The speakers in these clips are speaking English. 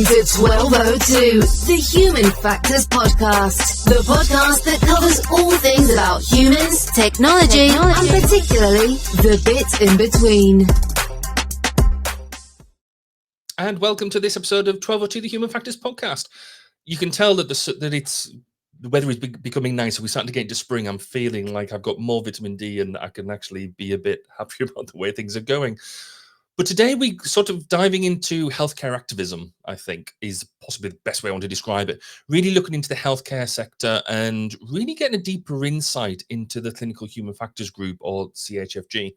to 1202, the Human Factors Podcast. The podcast that covers all things about humans, technology, and particularly the bits in between. And welcome to this episode of 1202, the Human Factors Podcast. You can tell that the weather is becoming nicer. We're starting to get into spring. I'm feeling like I've got more vitamin D and I can actually be a bit happier about the way things are going. But today we sort of diving into healthcare activism, I think, is possibly the best way I want to describe it. Really looking into the healthcare sector and really getting a deeper insight into the Clinical Human Factors Group, or CHFG.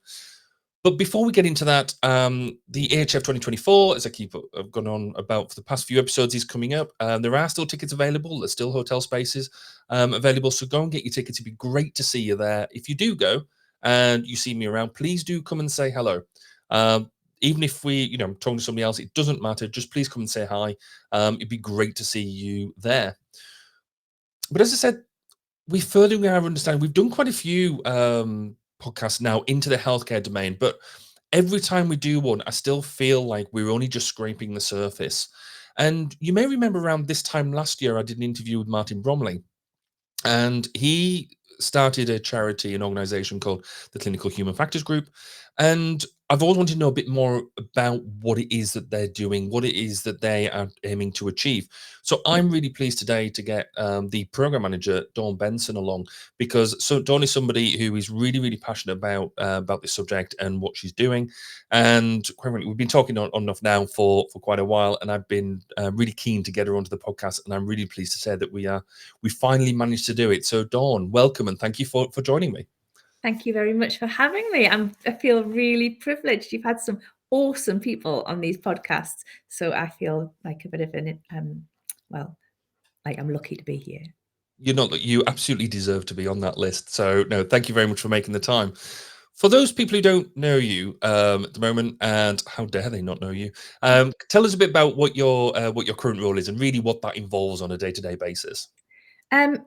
But before we get into that, the AHF 2024, as I've gone on about for the past few episodes, is coming up. There are still tickets available. There's still hotel spaces available. So go and get your tickets. It'd be great to see you there. If you do go and you see me around, please do come and say hello. Even if I'm talking to somebody else, it doesn't matter. Just please come and say hi. It'd be great to see you there. But as I said, we're furthering our understanding. We've done quite a few podcasts now into the healthcare domain, but every time we do one, I still feel like we're only just scraping the surface. And you may remember around this time last year, I did an interview with Martin Bromley, and he started a charity, an organization called the Clinical Human Factors Group. And I've always wanted to know a bit more about what it is that they're doing, what it is that they are aiming to achieve. So I'm really pleased today to get the program manager, Dawn Benson, along, because Dawn is somebody who is really, really passionate about this subject and what she's doing. And quite frankly, we've been talking on and off now for quite a while, and I've been really keen to get her onto the podcast. And I'm really pleased to say that we finally managed to do it. So Dawn, welcome, and thank you for joining me. Thank you very much for having me. I feel really privileged. You've had some awesome people on these podcasts, so I feel like a bit of like I'm lucky to be here. You absolutely deserve to be on that list. So no, thank you very much for making the time. For those people who don't know you at the moment, and how dare they not know you, tell us a bit about what your current role is and really what that involves on a day-to-day basis. I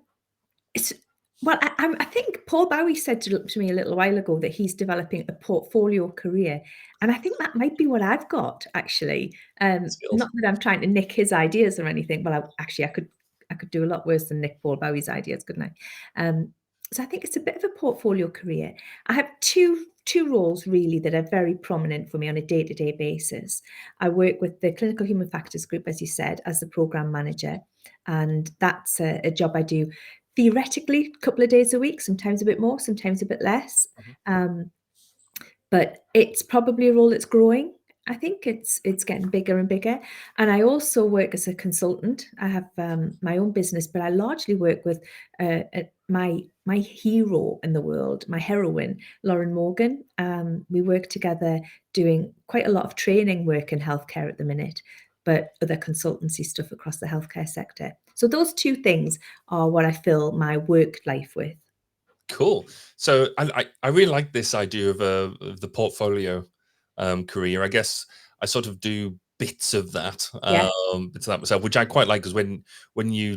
think Paul Bowie said to me a little while ago that he's developing a portfolio career. And I think that might be what I've got, actually. Not that I'm trying to nick his ideas or anything, but I could do a lot worse than nick Paul Bowie's ideas, couldn't I? So I think it's a bit of a portfolio career. I have two roles, really, that are very prominent for me on a day-to-day basis. I work with the Clinical Human Factors Group, as you said, as the program manager. And that's a job I do theoretically a couple of days a week, sometimes a bit more, sometimes a bit less. But it's probably a role that's growing. I think it's getting bigger and bigger. And I also work as a consultant. I have my own business, but I largely work with my hero in the world, my heroine, Lauren Morgan. We work together doing quite a lot of training work in healthcare at the minute, but other consultancy stuff across the healthcare sector. So those two things are what I fill my work life with. Cool. So I really like this idea of the portfolio career. I guess I sort of do bits of that, bits of that myself, which I quite like, because when you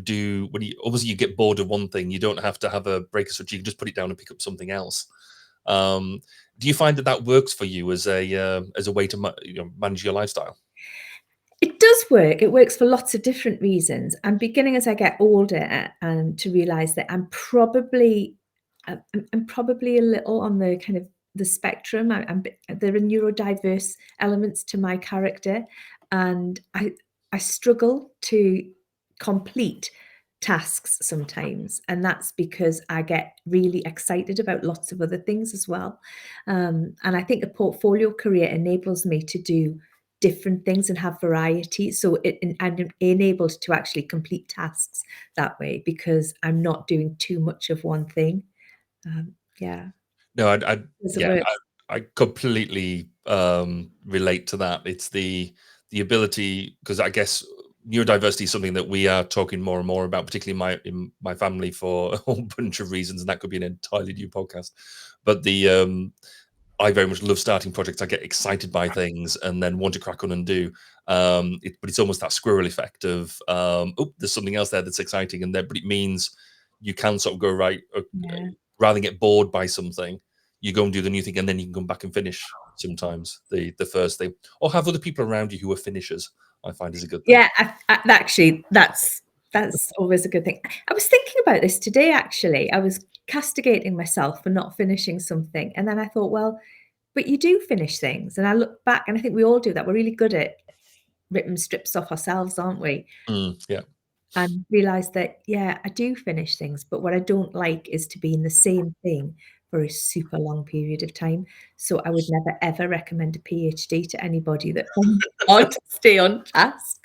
obviously you get bored of one thing, you don't have to have a break or switch. You can just put it down and pick up something else. Do you find that works for you as a way to manage your lifestyle? It does work. It works for lots of different reasons. I'm beginning, as I get older, and to realize that I'm probably a little on the kind of the spectrum. There are neurodiverse elements to my character, and I struggle to complete tasks sometimes, and that's because I get really excited about lots of other things as well. And I think a portfolio career enables me to do different things and have variety. So I'm enabled to actually complete tasks that way because I'm not doing too much of one thing. No, I completely relate to that. It's the ability, because I guess neurodiversity is something that we are talking more and more about, particularly in my family, for a whole bunch of reasons, and that could be an entirely new podcast. But I very much love starting projects. I get excited by things and then want to crack on and do. But it's almost that squirrel effect of, there's something else there that's exciting, but it means you can sort of go right, rather than get bored by something, you go and do the new thing, and then you can come back and finish sometimes the first thing, or have other people around you who are finishers. I find is a good thing. Yeah, actually, that's always a good thing. I was thinking about this today. Actually, I was castigating myself for not finishing something, and then I thought, well, but you do finish things. And I look back, and I think we all do that. We're really good at ripping strips off ourselves, aren't we? Yeah. And realize that, yeah, I do finish things, but what I don't like is to be in the same thing for a super long period of time. So I would never ever recommend a PhD to anybody that finds it hard to stay on task.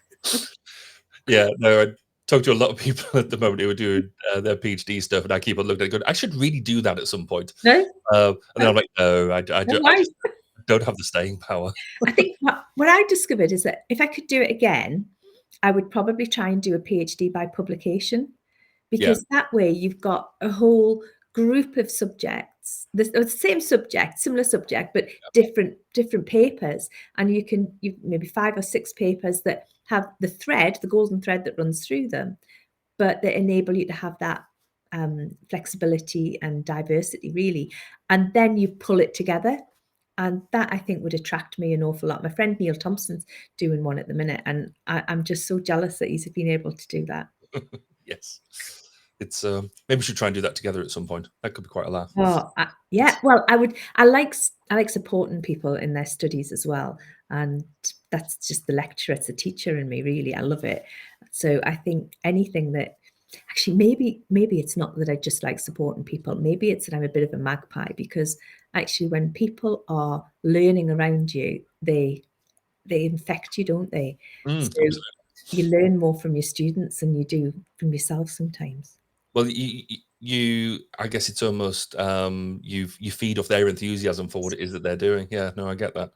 Yeah, no, I talk to a lot of people at the moment who are doing their PhD stuff, and I keep on looking at it going, I should really do that at some point. No? And then I'm like, no, I Why? just don't have the staying power. I think what I discovered is that if I could do it again, I would probably try and do a PhD by publication, because that way you've got a whole group of subjects, the same subject, similar subject, but different papers, and you maybe 5 or 6 papers that have the golden thread that runs through them, but that enable you to have that flexibility and diversity, really, and then you pull it together. And that, I think, would attract me an awful lot. My friend Neil Thompson's doing one at the minute, and I'm just so jealous that he's been able to do that. Yes. It's maybe we should try and do that together at some point. That could be quite a laugh. Oh, yeah. Well, I like supporting people in their studies as well, and that's just the lecturer, it's the teacher in me, really. I love it. So I think anything that actually maybe it's not that I just like supporting people. Maybe it's that I'm a bit of a magpie, because actually when people are learning around you, they infect you, don't they? So Absolutely. you learn more from your students than you do from yourself sometimes. Well, you I guess it's almost you feed off their enthusiasm for what it is that they're doing. Yeah, no, I get that.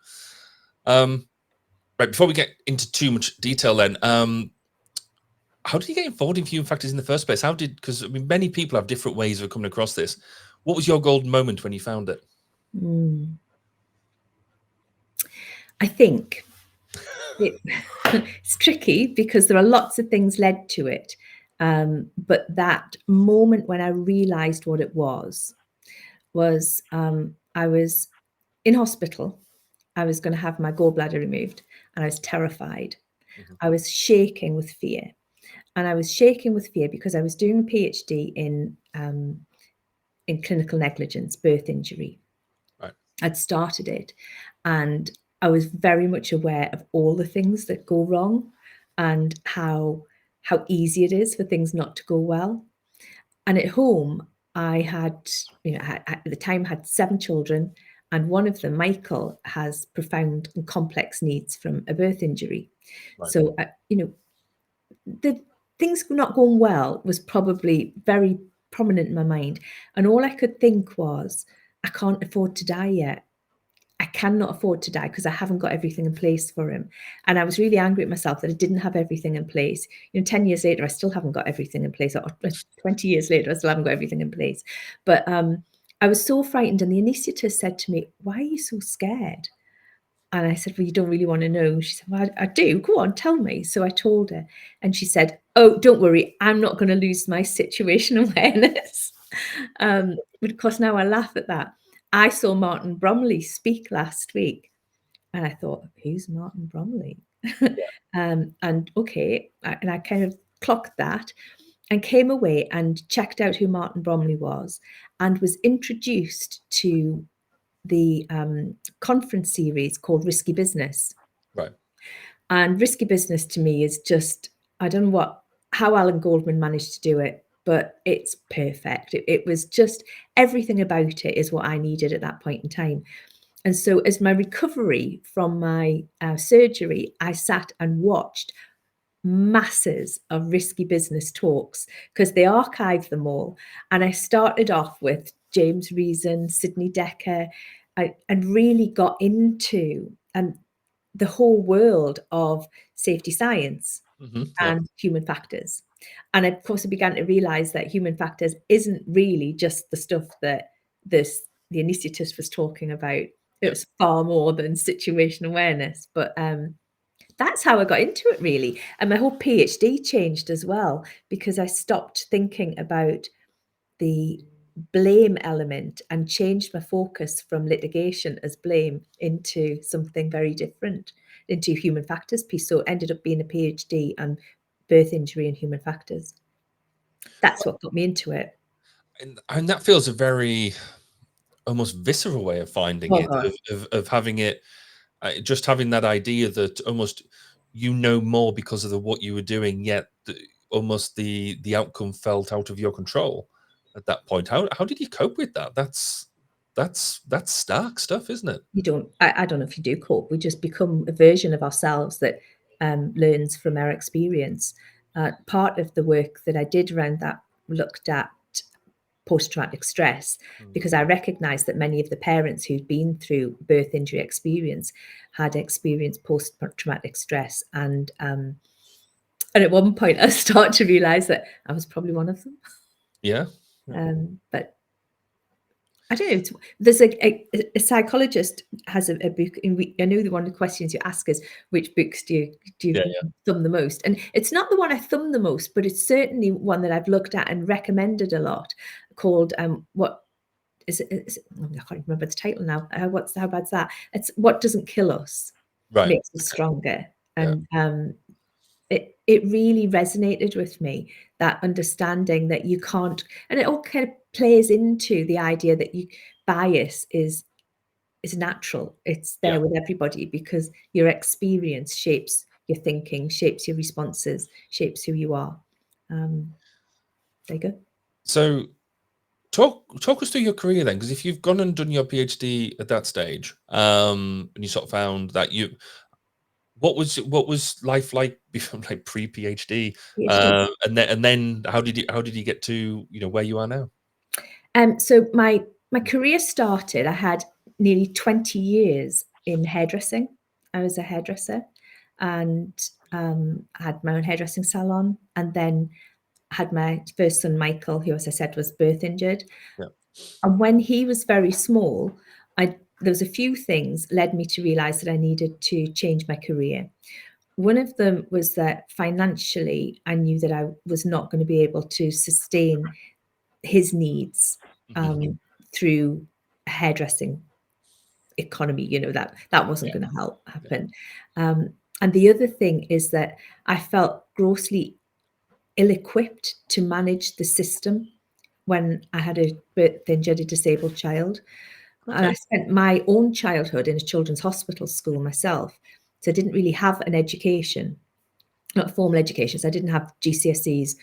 Right, before we get into too much detail, then, how did you get involved in human factors in the first place? Because I mean, many people have different ways of coming across this. What was your golden moment when you found it? I think it's tricky because there are lots of things led to it. But that moment when I realized what it was I was in hospital. I was going to have my gallbladder removed, and I was terrified. I was shaking with fear. And I was shaking with fear because I was doing a PhD in clinical negligence, birth injury. Right. I'd started it, and I was very much aware of all the things that go wrong and how easy it is for things not to go well. And at home, I had, at the time, had 7 children, and one of them, Michael, has profound and complex needs from a birth injury. Right. So, the things not going well was probably very prominent in my mind. And all I could think was, I can't afford to die yet. I cannot afford to die because I haven't got everything in place for him. And I was really angry at myself that I didn't have everything in place. 10 years later, I still haven't got everything in place. Or 20 years later, I still haven't got everything in place. But I was so frightened. And the anaesthetist said to me, "Why are you so scared?" And I said, "Well, you don't really want to know." She said, "Well, I do. Go on, tell me." So I told her. And she said, "Oh, don't worry. I'm not going to lose my situation awareness." But of course, now I laugh at that. I saw Martin Bromley speak last week, and I thought, who's Martin Bromley? And okay, and I kind of clocked that and came away and checked out who Martin Bromley was, and was introduced to the conference series called Risky Business. Right. And Risky Business to me is just, I don't know how Alan Goldman managed to do it, but it's perfect. It was just, everything about it is what I needed at that point in time. And so as my recovery from my surgery, I sat and watched masses of Risky Business talks because they archived them all. And I started off with James Reason, Sidney Dekker, and really got into the whole world of safety science and human factors. And of course, I began to realize that human factors isn't really just the stuff that the anaesthetist was talking about. It was far more than situation awareness. But that's how I got into it, really. And my whole PhD changed as well, because I stopped thinking about the blame element and changed my focus from litigation as blame into something very different, into human factors piece. So it ended up being a PhD on birth injury and human factors. That's what got me into it. And that feels a very almost visceral way of finding it, of having it, just having that idea that almost more because of what you were doing, yet almost the outcome felt out of your control at that point. How did you cope with that? That's stark stuff, isn't it? You don't. I don't know if you do cope. We just become a version of ourselves that learns from our experience. Part of the work that I did around that looked at post-traumatic stress, because I recognized that many of the parents who'd been through birth injury experience had experienced post-traumatic stress, and at one point I started to realize that I was probably one of them. Yeah. But I don't know. There's a psychologist has a book. I know one of the questions you ask is, which books do you thumb the most? And it's not the one I thumb the most, but it's certainly one that I've looked at and recommended a lot, called what is it? I can't remember the title now. How bad's that? It's What Doesn't Kill Us Makes Us Stronger. And it really resonated with me, that understanding that you can't, and it all kind of plays into the idea that bias is natural. It's there with everybody, because your experience shapes your thinking, shapes your responses, shapes who you are. There you go. So talk us through your career then, because if you've gone and done your PhD at that stage, and you sort of found that what was life like before, like pre-PhD, and then how did you get to where you are now? So my career started. I had nearly 20 years in hairdressing. I was a hairdresser, and had my own hairdressing salon, and then had my first son Michael, who, as I said, was birth injured. And when he was very small, there was a few things led me to realize that I needed to change my career. One of them was that financially, I knew that I was not going to be able to sustain his needs through a hairdressing economy. That wasn't going to happen. And the other thing is that I felt grossly ill-equipped to manage the system when I had a birth injured, a disabled child. And I spent my own childhood in a children's hospital school myself. So I didn't really have an education, not formal education. So I didn't have GCSEs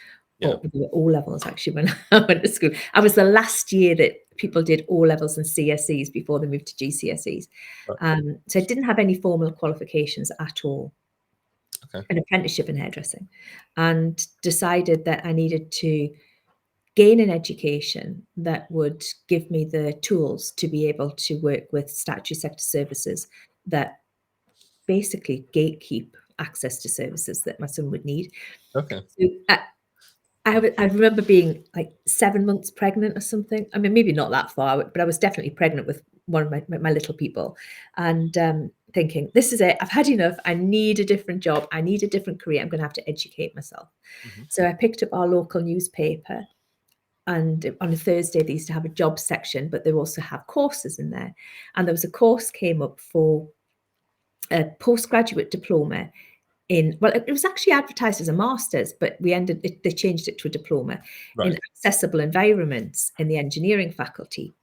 or O levels, actually, when I went to school. I was the last year that people did O levels and CSEs before they moved to GCSEs. So I didn't have any formal qualifications at all. An apprenticeship in hairdressing, and decided that I needed to gain an education that would give me the tools to be able to work with statutory sector services that basically gatekeep access to services that my son would need. So I remember being like 7 months pregnant or something. I mean, maybe not that far, but I was definitely pregnant with one of my little people, and thinking, this is it. I've had enough. I need a different job. I need a different career. I'm going to have to educate myself. So I picked up our local newspaper, and on a Thursday they used to have a job section, but they also have courses in there. And there was a course came up for a postgraduate diploma it was actually advertised as a master's, but they changed it to a diploma in accessible environments in the engineering faculty.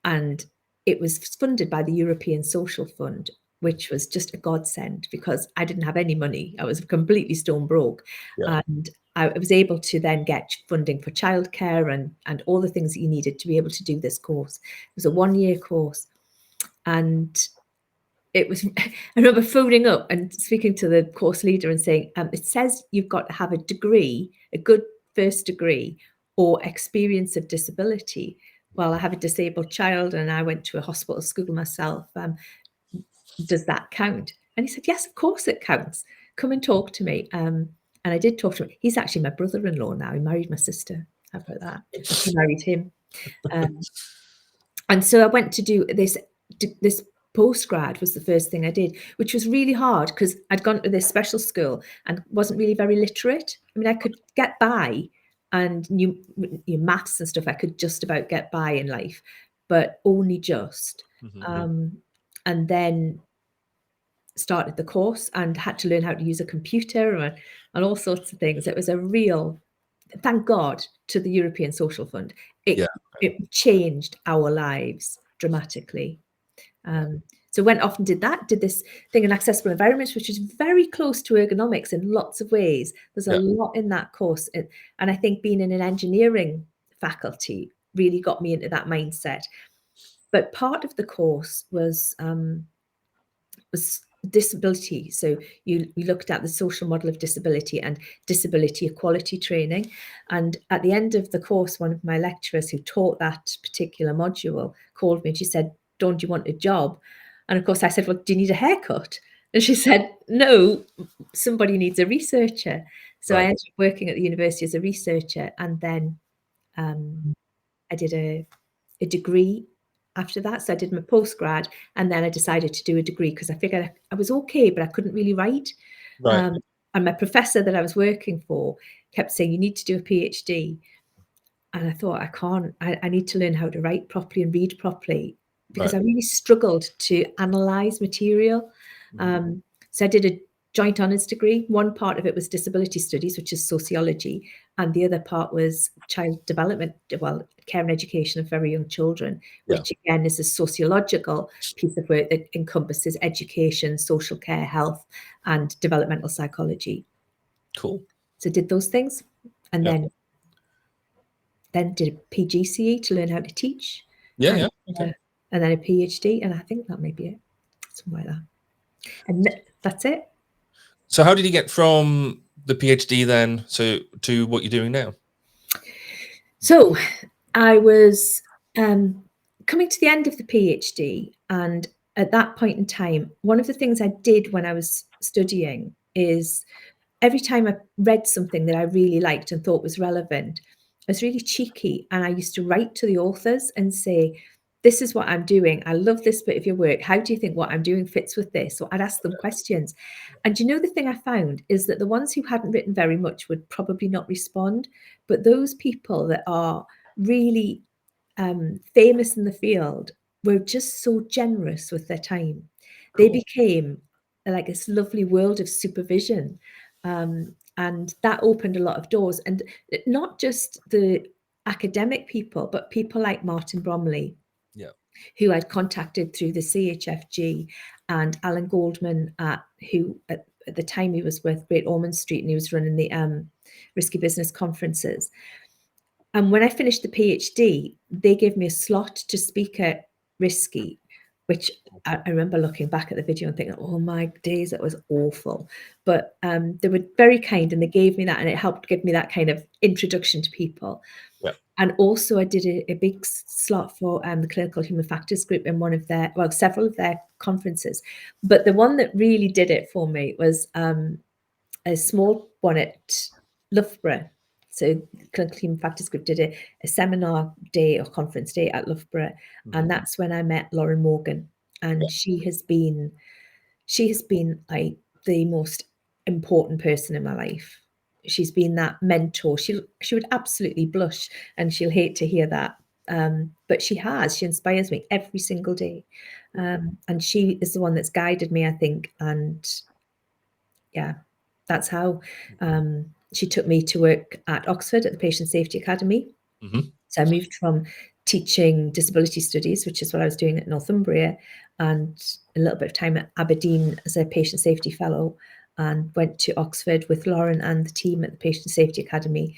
And it was funded by the European Social Fund, which was just a godsend, because I didn't have any money. I was completely stone broke. And I was able to then get funding for childcare and all the things that you needed to be able to do this course. It was a 1-year course. And it was, I remember phoning up and speaking to the course leader and saying, it says you've got to have a degree, a good first degree, or experience of disability. Well, I have a disabled child and I went to a hospital school myself. Does that count? And he said, yes, of course it counts. Come and talk to me. And I did talk to him. He's actually my brother-in-law now. He married my sister. How about that? She married him. And so I went to do this postgrad was the first thing I did, which was really hard because I'd gone to this special school and wasn't really very literate. I mean, I could get by, and new maths and stuff I could just about get by in life, but only just. And then started the course and had to learn how to use a computer and all sorts of things. It was a real, thank God to the European Social Fund. It changed our lives dramatically. So went off and did this thing in accessible environments, which is very close to ergonomics in lots of ways. There's a lot in that course. And I think being in an engineering faculty really got me into that mindset. But part of the course was disability. So we looked at the social model of disability and disability equality training. And at the end of the course, one of my lecturers who taught that particular module called me and she said, "Dawn, do you want a job?" And of course I said, "Well, do you need a haircut?" And she said, "No, somebody needs a researcher." So I ended up working at the university as a researcher, and then I did a degree after that. So I did my postgrad, and then I decided to do a degree because I figured I was okay, but I couldn't really write. And my professor that I was working for kept saying, "You need to do a PhD." And I thought, I can't. I need to learn how to write properly and read properly, because I really struggled to analyze material. So I did a joint honours degree. One part of it was disability studies, which is sociology, and the other part was child development, well, care and education of very young children, which again is a sociological piece of work that encompasses education, social care, health, and developmental psychology. Cool. So did those things, and then did a PGCE to learn how to teach. Okay. And then a PhD, and I think that may be it, something like that. And that's it. So how did you get from the PhD then to what you're doing now? So I was coming to the end of the PhD, and at that point in time, one of the things I did when I was studying is every time I read something that I really liked and thought was relevant, I was really cheeky, and I used to write to the authors and say, "This is what I'm doing. I love this bit of your work. How do you think what I'm doing fits with this?" So I'd ask them questions. And you know, the thing I found is that the ones who hadn't written very much would probably not respond. But those people that are really famous in the field were just so generous with their time. They became like this lovely world of supervision. And that opened a lot of doors. And not just the academic people, but people like Martin Bromley, who I'd contacted through the CHFG, and Alan Goldman, who at the time he was with Great Ormond Street, and he was running the Risky Business conferences. And when I finished the PhD, they gave me a slot to speak at Risky, which I remember looking back at the video and thinking, oh my days, that was awful. But they were very kind, and they gave me that, and it helped give me that kind of introduction to people. And also I did a big slot for the Clinical Human Factors group in one of their, well, several of their conferences. But the one that really did it for me was a small one at Loughborough. So Clinical Human Factors group did a seminar day or conference day at Loughborough. And that's when I met Lauren Morgan. And she has been like the most important person in my life. She's been that mentor. She would absolutely blush, and she'll hate to hear that. But she inspires me every single day. And she is the one that's guided me, I think. And yeah, that's how she took me to work at Oxford at the Patient Safety Academy. So I moved from teaching disability studies, which is what I was doing at Northumbria, and a little bit of time at Aberdeen as a patient safety fellow, and went to Oxford with Lauren and the team at the Patient Safety Academy.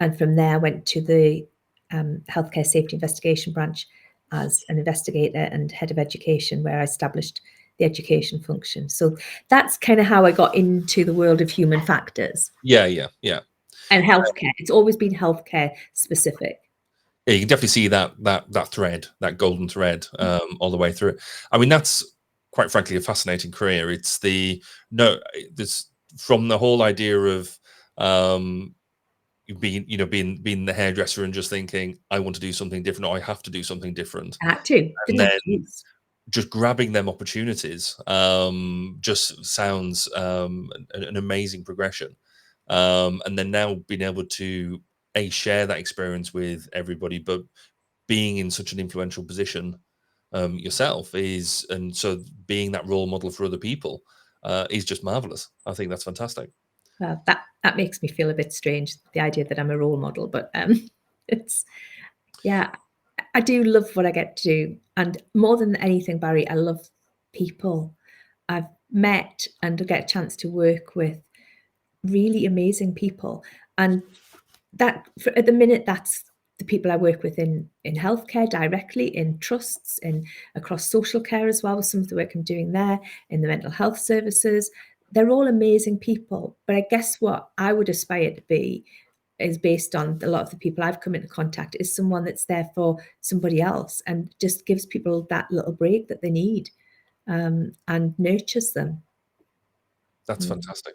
And from there, went to the Healthcare Safety Investigation branch as an investigator and head of education, where I established the education function. So that's kind of how I got into the world of human factors. Yeah. And healthcare. It's always been healthcare specific. Yeah, you can definitely see that thread, that golden thread, all the way through. I mean, that's quite frankly a fascinating career. It's this from the whole idea of being the hairdresser and just thinking, I want to do something different, or I have to do something different. I had to. And then just grabbing them opportunities just sounds an amazing progression. And then now being able to share that experience with everybody, but being in such an influential position yourself is, and so being that role model for other people is just marvelous. I think that's fantastic. Well, that makes me feel a bit strange, the idea that I'm a role model, but it's, yeah, I do love what I get to do. And more than anything, Barry, I love people. I've met and get a chance to work with really amazing people. And that, at the minute, that's the people I work with in healthcare directly, in trusts, and across social care as well, with some of the work I'm doing there, in the mental health services. They're all amazing people. But I guess what I would aspire to be is, based on a lot of the people I've come into contact, is someone that's there for somebody else and just gives people that little break that they need, and nurtures them. That's fantastic.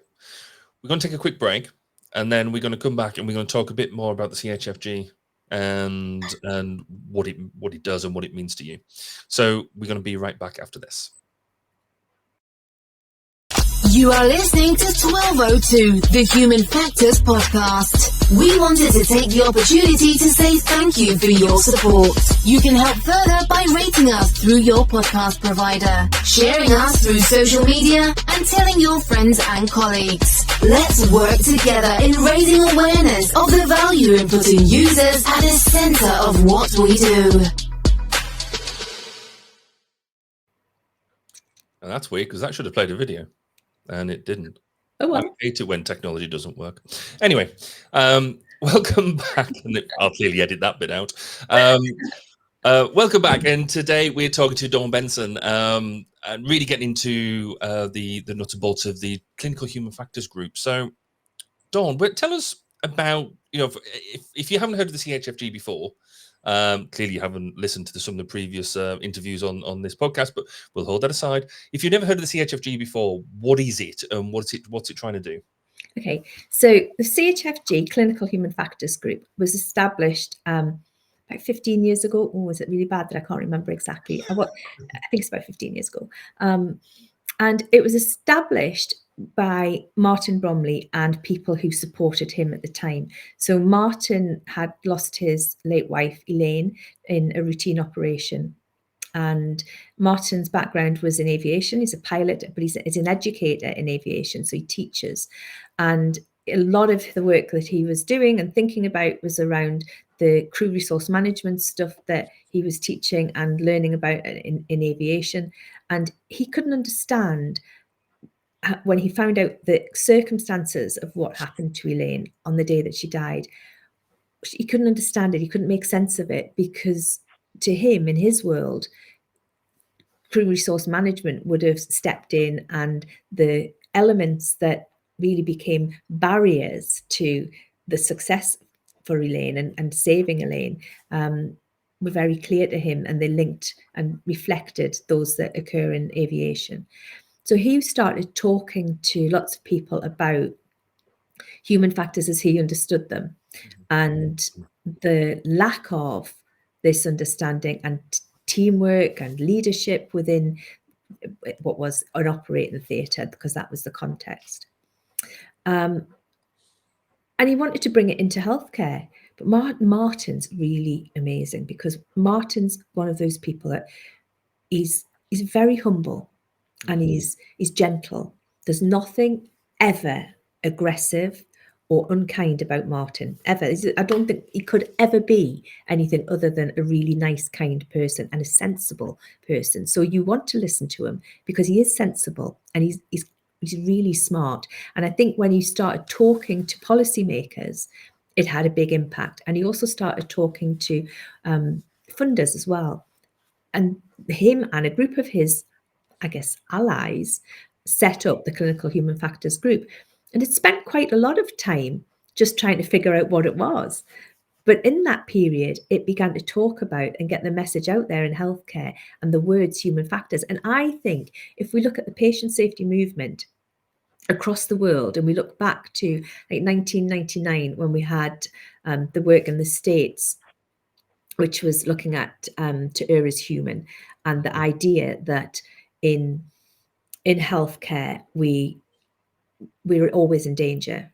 We're going to take a quick break, and then we're going to come back and we're going to talk a bit more about the CHFG and what it does and what it means to you. So we're going to be right back after this. You are listening to 1202, the Human Factors Podcast. We wanted to take the opportunity to say thank you for your support. You can help further by rating us through your podcast provider, sharing us through social media, and telling your friends and colleagues. Let's work together in raising awareness of the value in putting users at the center of what we do. And that's weird, because that should have played a video. And it didn't. Oh, well. I hate it when technology doesn't work. Anyway, welcome back. And I'll clearly edit that bit out. Welcome back. And today we're talking to Dawn Benson and really getting into the nuts and bolts of the Clinical Human Factors Group. So, Dawn, tell us about, if you haven't heard of the CHFG before, clearly you haven't listened to some of the previous interviews on this podcast, but we'll hold that aside. If you've never heard of the CHFG before, what is it and what's it trying to do? Okay, so the CHFG, Clinical Human Factors Group, was established about 15 years ago. Oh, is it really bad that I can't remember exactly? I think it's about 15 years ago. And it was established by Martin Bromley and people who supported him at the time. So Martin had lost his late wife, Elaine, in a routine operation. And Martin's background was in aviation. He's a pilot, but he's an educator in aviation, so he teaches. And a lot of the work that he was doing and thinking about was around the crew resource management stuff that he was teaching and learning about in aviation. And he couldn't understand, when he found out the circumstances of what happened to Elaine on the day that she died, he couldn't understand it. He couldn't make sense of it, because to him, in his world, crew resource management would have stepped in, and the elements that really became barriers to the success for Elaine and saving Elaine were very clear to him, and they linked and reflected those that occur in aviation. So he started talking to lots of people about human factors as he understood them, and the lack of this understanding and teamwork and leadership within what was an operating theatre, because that was the context. And he wanted to bring it into healthcare. But Martin's really amazing, because Martin's one of those people that he's very humble and he's gentle. There's nothing ever aggressive or unkind about Martin, ever. I don't think he could ever be anything other than a really nice, kind person and a sensible person. So you want to listen to him because he is sensible and he's really smart. And I think when he started talking to policymakers, it had a big impact. And he also started talking to funders as well. And him and a group of his, I guess, allies set up the Clinical Human Factors Group. And it spent quite a lot of time just trying to figure out what it was. But in that period, it began to talk about and get the message out there in healthcare and the words human factors. And I think if we look at the patient safety movement across the world, and we look back to like 1999, when we had the work in the States, which was looking at to err is human, and the idea that in healthcare, we were always in danger.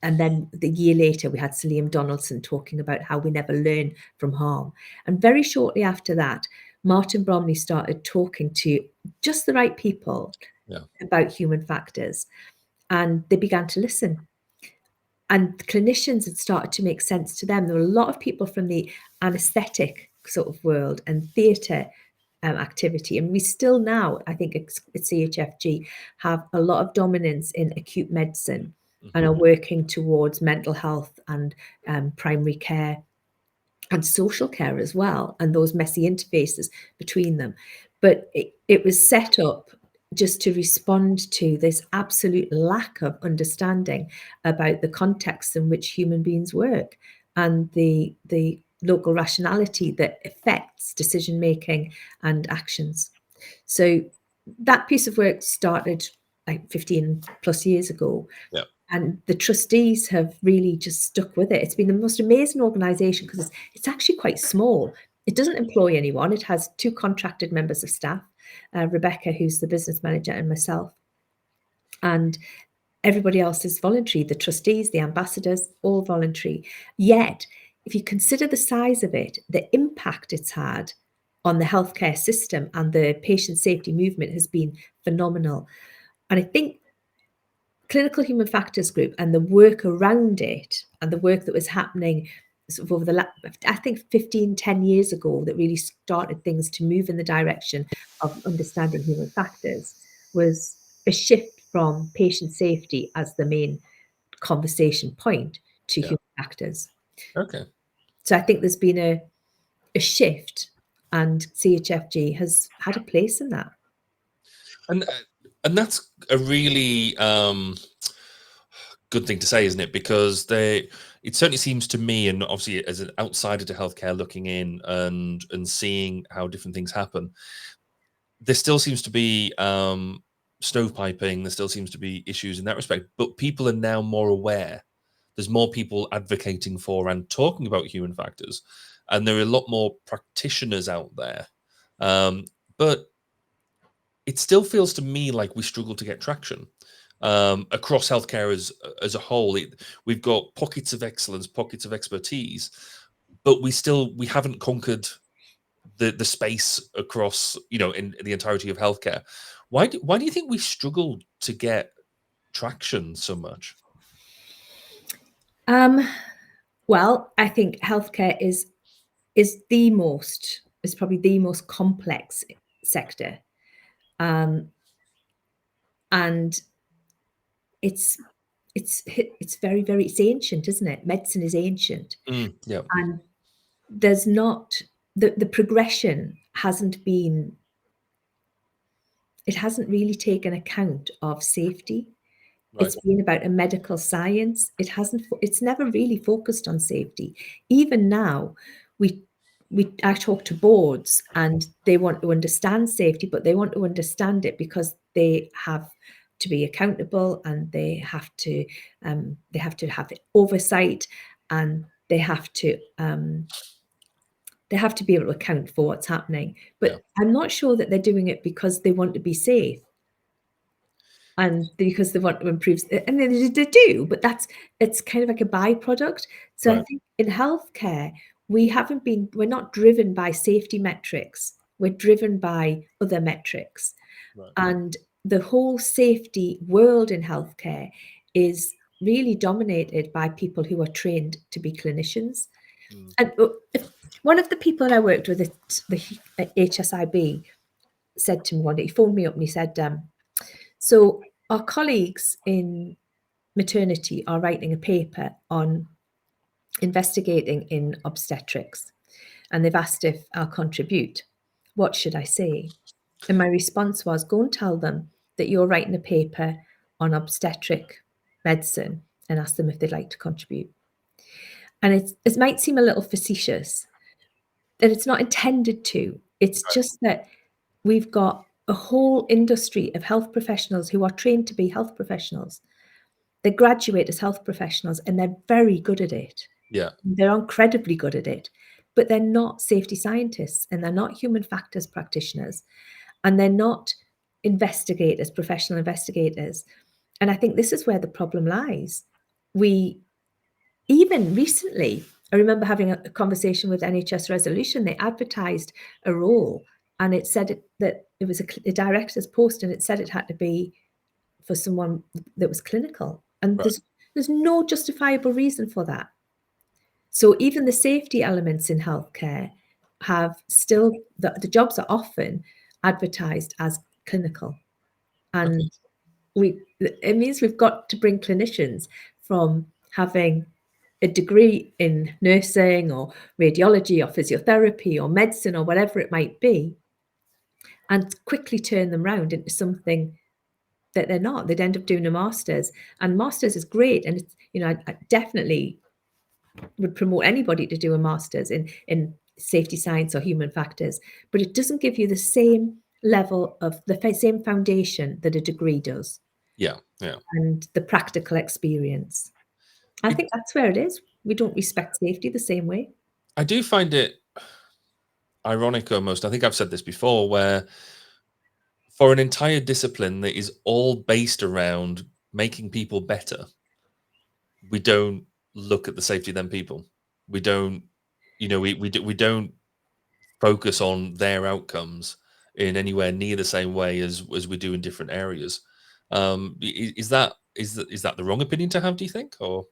And then the year later, we had Liam Donaldson talking about how we never learn from harm. And very shortly after that, Martin Bromley started talking to just the right people about human factors, and they began to listen. And clinicians had started to make sense to them. There were a lot of people from the anaesthetic sort of world and theatre activity. And we still now, I think at CHFG, have a lot of dominance in acute medicine and are working towards mental health and primary care and social care as well, and those messy interfaces between them. But it was set up just to respond to this absolute lack of understanding about the context in which human beings work and the local rationality that affects decision making and actions. So that piece of work started like 15 plus years ago. Yeah. And the trustees have really just stuck with it. It's been the most amazing organisation because it's actually quite small. It doesn't employ anyone. It has 2 contracted members of staff, Rebecca, who's the business manager, and myself. And everybody else is voluntary. The trustees, the ambassadors, all voluntary. Yet, if you consider the size of it, the impact it's had on the healthcare system and the patient safety movement has been phenomenal. And I think Clinical Human Factors Group and the work around it and the work that was happening sort of over the last, I think 10 years ago, that really started things to move in the direction of understanding human factors, was a shift from patient safety as the main conversation point to human factors. Okay. So I think there's been a shift, and CHFG has had a place in that. And that's a really good thing to say, isn't it? Because it certainly seems to me, and obviously as an outsider to healthcare looking in and seeing how different things happen, there still seems to be stovepiping, there still seems to be issues in that respect, but people are now more aware. There's more people advocating for and talking about human factors, and there are a lot more practitioners out there. But it still feels to me like we struggle to get traction across healthcare as a whole. We've got pockets of excellence, pockets of expertise, but we haven't conquered the space across, in the entirety of healthcare. Why do you think we struggle to get traction so much? Well, I think healthcare is probably the most complex sector. And it's very, very, it's ancient, isn't it? Medicine is ancient. Yeah. And there's not, the progression hasn't been, it hasn't really taken account of safety. Right. It's been about a medical science. It's never really focused on safety. Even now, I talk to boards and they want to understand safety, but they want to understand it because they have to be accountable, and they have to have oversight, and they have to be able to account for what's happening. But I'm not sure that they're doing it because they want to be safe and because they want to improve. And they do, but it's kind of like a byproduct. So I think in healthcare, we're not driven by safety metrics. We're driven by other metrics. And the whole safety world in healthcare is really dominated by people who are trained to be clinicians. And one of the people that I worked with at the HSIB said to me one day, he phoned me up and he said, so our colleagues in maternity are writing a paper on investigating in obstetrics, and they've asked if I'll contribute. What should I say? And my response was, go and tell them that you're writing a paper on obstetric medicine and ask them if they'd like to contribute. And it might seem a little facetious, and it's not intended to. It's just that we've got a whole industry of health professionals who are trained to be health professionals. They graduate as health professionals and they're very good at it. Yeah. They're incredibly good at it, but they're not safety scientists, and they're not human factors practitioners, and they're not professional investigators. And I think this is where the problem lies. we even recently, I remember having a conversation with NHS Resolution. They advertised a role, and it said that it was a director's post, and it said it had to be for someone that was clinical, and Right. there's no justifiable reason for that. So even the safety elements in healthcare have still the jobs are often advertised as clinical, and it means we've got to bring clinicians from having a degree in nursing or radiology or physiotherapy or medicine or whatever it might be, and quickly turn them around into something that they're not. They'd end up doing a master's, and master's is great, and it's, I definitely would promote anybody to do a master's in safety science or human factors, but it doesn't give you the same level of the same foundation that a degree does. Yeah. And the practical experience. I think that's where it is. We don't respect safety the same way. I do find it ironic almost. I think I've said this before, where for an entire discipline that is all based around making people better, we don't look at the safety of them people. We don't, we don't focus on their outcomes in anywhere near the same way as we do in different areas. Is that the wrong opinion to have, do you think? Or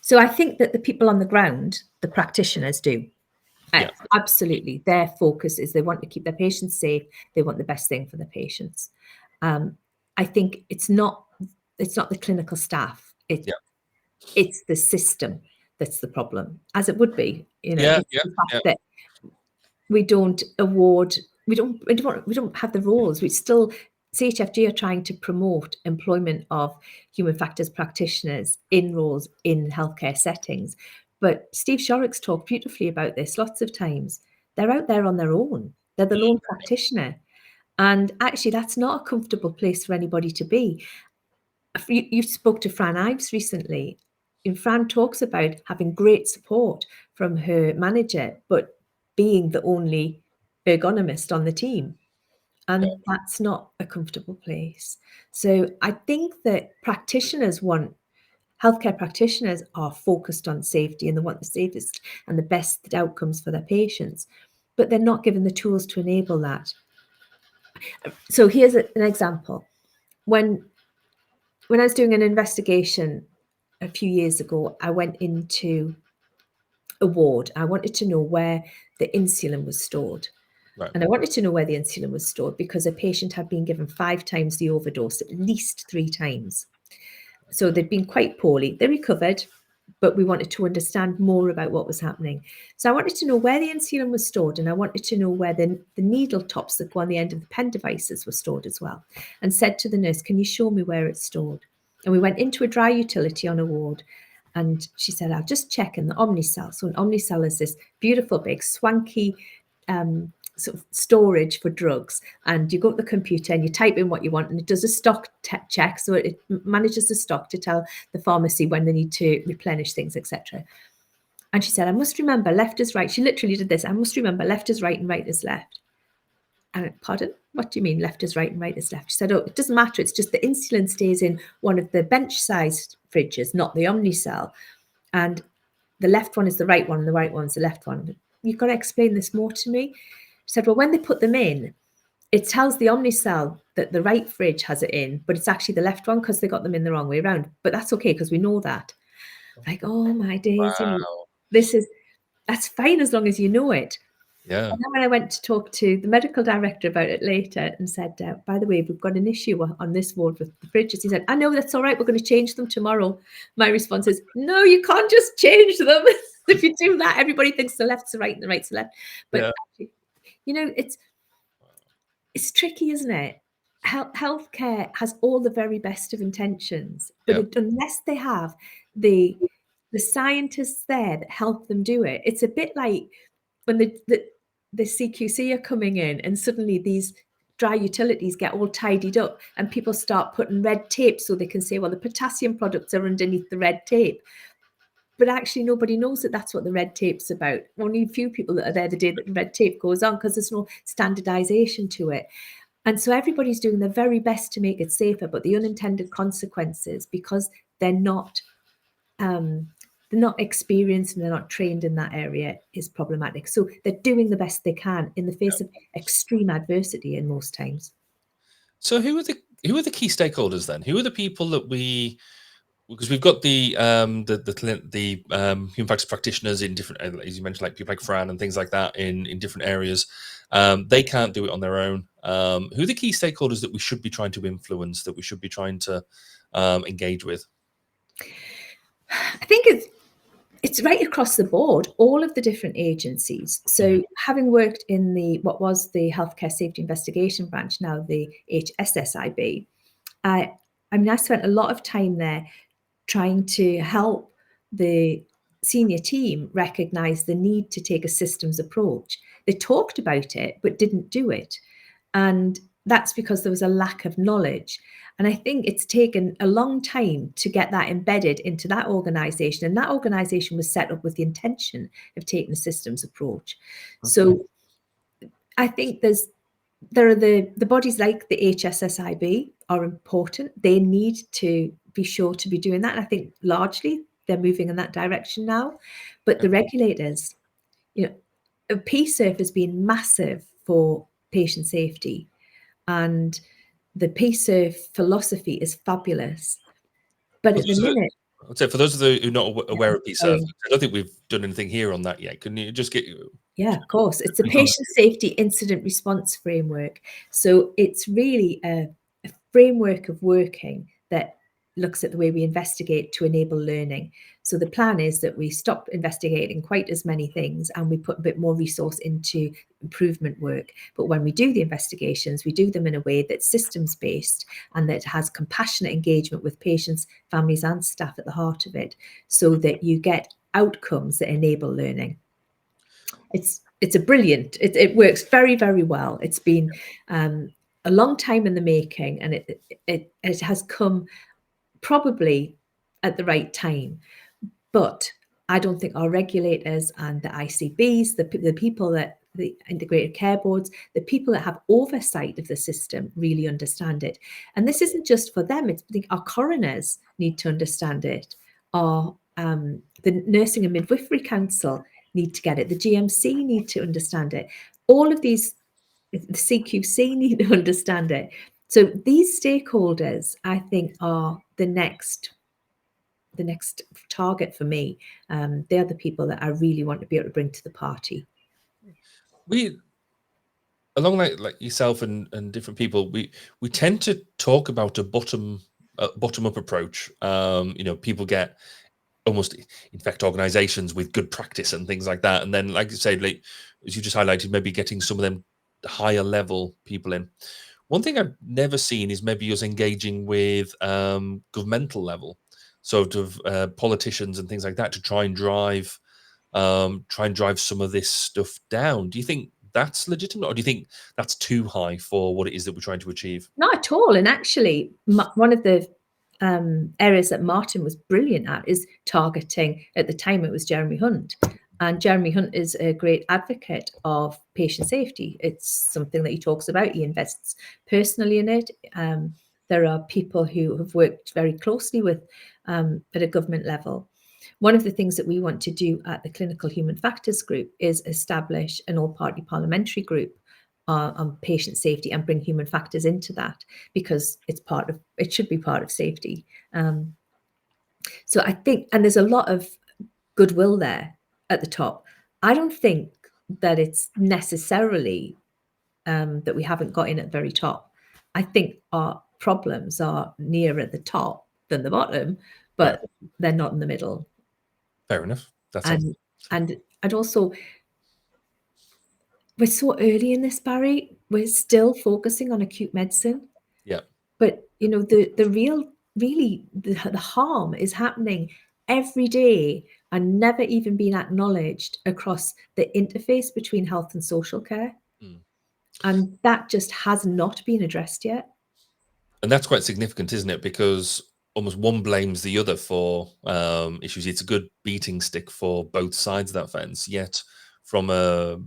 So I think that the people on the ground, the practitioners, do. Yeah. Absolutely. Their focus is they want to keep their patients safe. They want the best thing for their patients. I think it's not the clinical staff. It's the system that's the problem, as it would be. It's the fact that we don't award, we don't have the roles. We still, CHFG are trying to promote employment of human factors practitioners in roles in healthcare settings. But Steve Shorrock's talked beautifully about this lots of times. They're out there on their own. They're the lone practitioner. And actually, that's not a comfortable place for anybody to be. You spoke to Fran Ives recently. And Fran talks about having great support from her manager, but being the only ergonomist on the team. And that's not a comfortable place. So I think that healthcare practitioners are focused on safety and they want the safest and the best outcomes for their patients, but they're not given the tools to enable that. So here's an example. When I was doing an investigation a few years ago, I went into a ward. I wanted to know where the insulin was stored. Right. And I wanted to know where the insulin was stored because a patient had been given 5 times the overdose, at least 3 times. So they'd been quite poorly. They recovered, but we wanted to understand more about what was happening. So I wanted to know where the insulin was stored, and I wanted to know where the needle tops that go on the end of the pen devices were stored as well, and said to the nurse, can you show me where it's stored? And we went into a dry utility on a ward, and she said, I'll just check in the Omnicell. So an Omnicell is this beautiful, big, swanky sort of storage for drugs, and you go to the computer and you type in what you want, and it does a stock check, so it manages the stock to tell the pharmacy when they need to replenish things, etc. And she said, I must remember left is right. She literally did this. I must remember left is right and right is left. And I went, pardon? What do you mean left is right and right is left? She said, oh, it doesn't matter. It's just the insulin stays in one of the bench-sized fridges, not the Omnicell. And the left one is the right one and the right one's the left one. You've got to explain this more to me. She said, well, when they put them in, it tells the Omnicell that the right fridge has it in, but it's actually the left one because they got them in the wrong way around. But that's okay because we know that. Like, oh my days, Wow. That's fine as long as you know it. Yeah. And then when I went to talk to the medical director about it later and said, by the way, we've got an issue on this ward with the fridges. He said, I know, that's all right. We're going to change them tomorrow. My response is, no, you can't just change them. If you do that, everybody thinks the left's the right and the right's the left. But actually, it's tricky, isn't it? Healthcare has all the very best of intentions, but unless they have the scientists there that help them do it, it's a bit like when the CQC are coming in and suddenly these dry utilities get all tidied up and people start putting red tape so they can say, well, the potassium products are underneath the red tape. But actually, nobody knows that that's what the red tape's about. Only a few people that are there the day that the red tape goes on because there's no standardization to it. And so everybody's doing their very best to make it safer, but the unintended consequences, because they're not they're not experienced and they're not trained in that area is problematic. So they're doing the best they can in the face of extreme adversity in most times. So who are the key stakeholders then? Who are the people that because we've got the human factors practitioners in different, as you mentioned, like people like Fran and things like that in different areas. They can't do it on their own. Who are the key stakeholders that we should be trying to influence, that we should be trying to engage with? I think it's right across the board, all of the different agencies. So having worked in what was the Healthcare Safety Investigation Branch, now the HSSIB, I spent a lot of time there trying to help the senior team recognize the need to take a systems approach. They talked about it, but didn't do it. And that's because there was a lack of knowledge. And I think it's taken a long time to get that embedded into that organization. And that organization was set up with the intention of taking a systems approach. Okay. So I think there are the bodies like the HSSIB are important. They need to be sure to be doing that. And I think largely they're moving in that direction now. But the regulators, PSURF has been massive for patient safety. And the PSURF philosophy is fabulous. But at the minute... I'd say for those of you who are not aware of PSURF, I don't think we've done anything here on that yet. Can you just get... Yeah, of course. It's a patient safety incident response framework. So it's really a framework of working that looks at the way we investigate to enable learning. So the plan is that we stop investigating quite as many things and we put a bit more resource into improvement work. But when we do the investigations, we do them in a way that's systems-based and that has compassionate engagement with patients, families and staff at the heart of it, so that you get outcomes that enable learning. It's a brilliant, it works very, very well. It's been a long time in the making, and it has come probably at the right time. But I don't think our regulators and the ICBs, the people that the integrated care boards, the people that have oversight of the system really understand it. And this isn't just for them. I think our coroners need to understand it. The Nursing and Midwifery Council need to get it. The GMC need to understand it. All of these, the CQC need to understand it. So these stakeholders, I think, are the next target for me. They're the people that I really want to be able to bring to the party. Along like yourself and different people, we tend to talk about a bottom up approach. People get almost infect organizations with good practice and things like that, and then, like you say, like as you just highlighted, maybe getting some of them higher level people in. One thing I've never seen is maybe us engaging with governmental level, sort of politicians and things like that, to try and drive some of this stuff down. Do you think that's legitimate, or do you think that's too high for what it is that we're trying to achieve? Not at all. And actually, one of the areas that Martin was brilliant at is targeting. At the time, it was Jeremy Hunt. And Jeremy Hunt is a great advocate of patient safety. It's something that he talks about. He invests personally in it. There are people who have worked very closely with at a government level. One of the things that we want to do at the Clinical Human Factors Group is establish an all-party parliamentary group on patient safety and bring human factors into that, because it should be part of safety. So I think, and there's a lot of goodwill there at the top. I don't think that it's necessarily that we haven't got in at the very top. I think our problems are nearer at the top than the bottom, but they're not in the middle. Fair enough. And also, we're so early in this, Barry. We're still focusing on acute medicine. Yeah. But the harm is happening every day and never even been acknowledged across the interface between health and social care. And that just has not been addressed yet. And that's quite significant, isn't it? Because almost one blames the other for issues. It's a good beating stick for both sides of that fence. Yet from a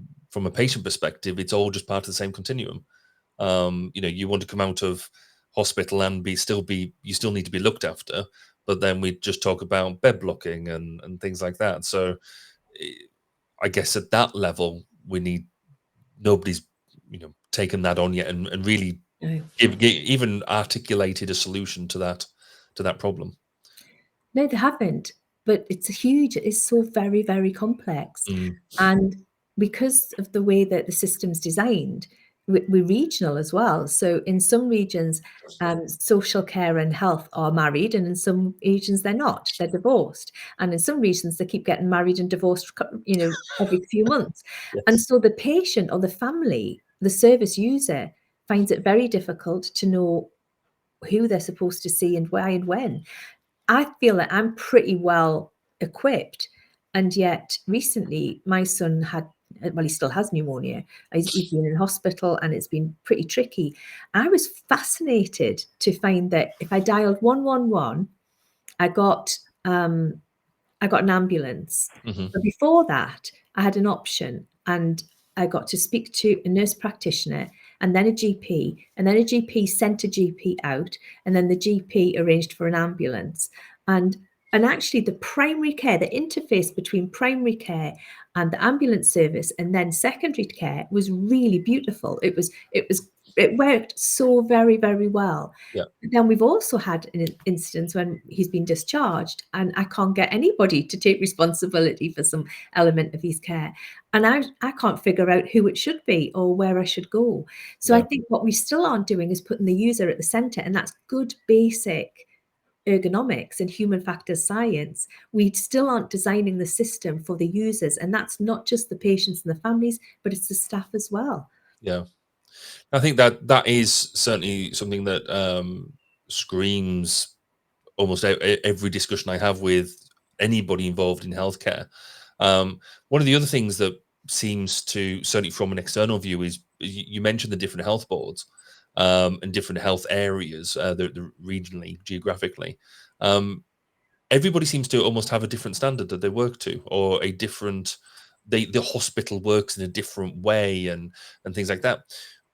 patient perspective, it's all just part of the same continuum. You want to come out of hospital and you still need to be looked after, but then we just talk about bed blocking and things like that. So I guess at that level, nobody's taken that on yet and really No. even articulated a solution to that problem. No, they haven't. But it's so very, very complex. And because of the way that the system's designed, we're regional as well. So in some regions, social care and health are married, and in some regions they're not. They're divorced. And in some regions they keep getting married and divorced, every few months. Yes. And so the patient or the family, the service user, finds it very difficult to know who they're supposed to see and why and when. I feel that I'm pretty well equipped, and yet recently my son he still has pneumonia. He's been in hospital and it's been pretty tricky. I was fascinated to find that if I dialed 111, I got an ambulance. But before that, I had an option, and I got to speak to a nurse practitioner and then a GP, and then a GP sent a GP out, and then the GP arranged for an ambulance. And actually the primary care, the interface between primary care and the ambulance service and then secondary care was really beautiful. It worked so very, very well. Yeah. Then we've also had an instance when he's been discharged and I can't get anybody to take responsibility for some element of his care. And I can't figure out who it should be or where I should go. So I think what we still aren't doing is putting the user at the center, and that's good basic ergonomics and human factors science. We still aren't designing the system for the users, and that's not just the patients and the families, but it's the staff as well. Yeah. I think that is certainly something that screams almost every discussion I have with anybody involved in healthcare. One of the other things that seems to, certainly from an external view, is you mentioned the different health boards and different health areas, the regionally, geographically. Everybody seems to almost have a different standard that they work to, or a different. The hospital works in a different way, and things like that.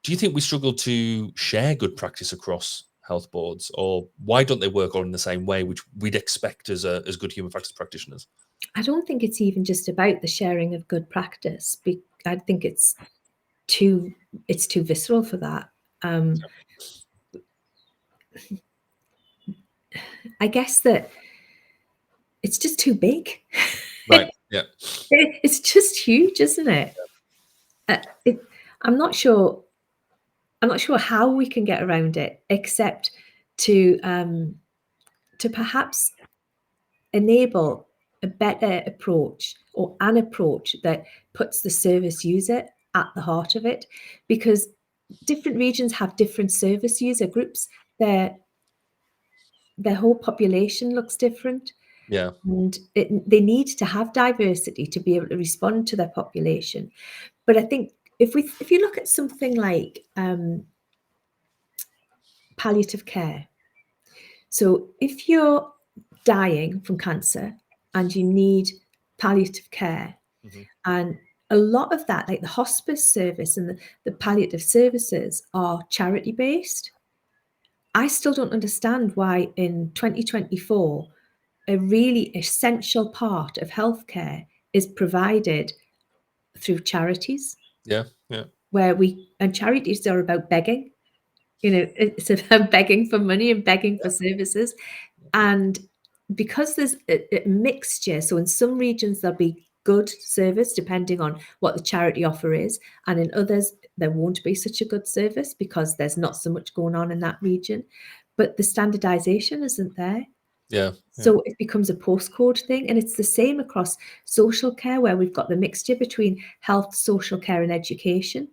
Do you think we struggle to share good practice across health boards, or why don't they work all in the same way, which we'd expect as good human factors practitioners? I don't think it's even just about the sharing of good practice. I think it's too visceral for that. I guess that it's just too big. Right. Yeah. It's just huge, isn't it? I'm not sure how we can get around it, except to perhaps enable a better approach, or an approach that puts the service user at the heart of it, because different regions have different service user groups. Their whole population looks different. Yeah. And they need to have diversity to be able to respond to their population. But I think if you look at something like palliative care, so if you're dying from cancer and you need palliative care, and a lot of that, like the hospice service and the palliative services, are charity based. I still don't understand why in 2024 a really essential part of healthcare is provided through charities. Yeah. Where charities are about begging. It's about begging for money and begging for services. And because there's a mixture, so in some regions there'll be good service depending on what the charity offer is, and in others there won't be such a good service because there's not so much going on in that region, but the standardization isn't there. Yeah. So it becomes a postcode thing, and it's the same across social care, where we've got the mixture between health, social care and education.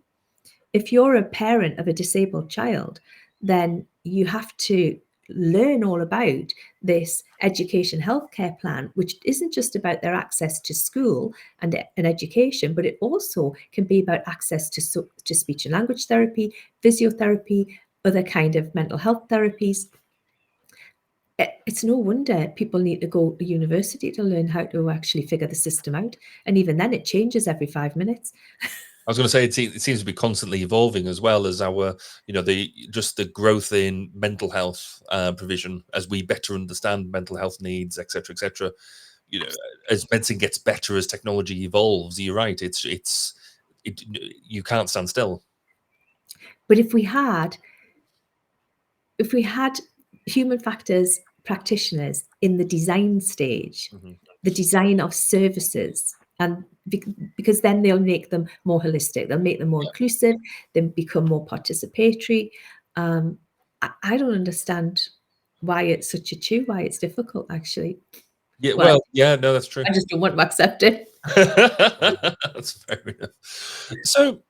If you're a parent of a disabled child, then you have to learn all about this education healthcare plan, which isn't just about their access to school and education, but it also can be about access to speech and language therapy, physiotherapy, other kind of mental health therapies. It's no wonder people need to go to university to learn how to actually figure the system out. And even then it changes every 5 minutes. I was going to say it seems to be constantly evolving as well as our, the growth in mental health provision as we better understand mental health needs, etc., etc. As medicine gets better, as technology evolves, you're right. You can't stand still. But if we had human factors practitioners in the design stage, the design of services, and because then they'll make them more holistic, they'll make them more inclusive, then become more participatory. I don't understand why it's such a chew, why it's difficult, actually. Yeah, well, yeah, no, that's true. I just don't want to accept it. That's fair enough. So,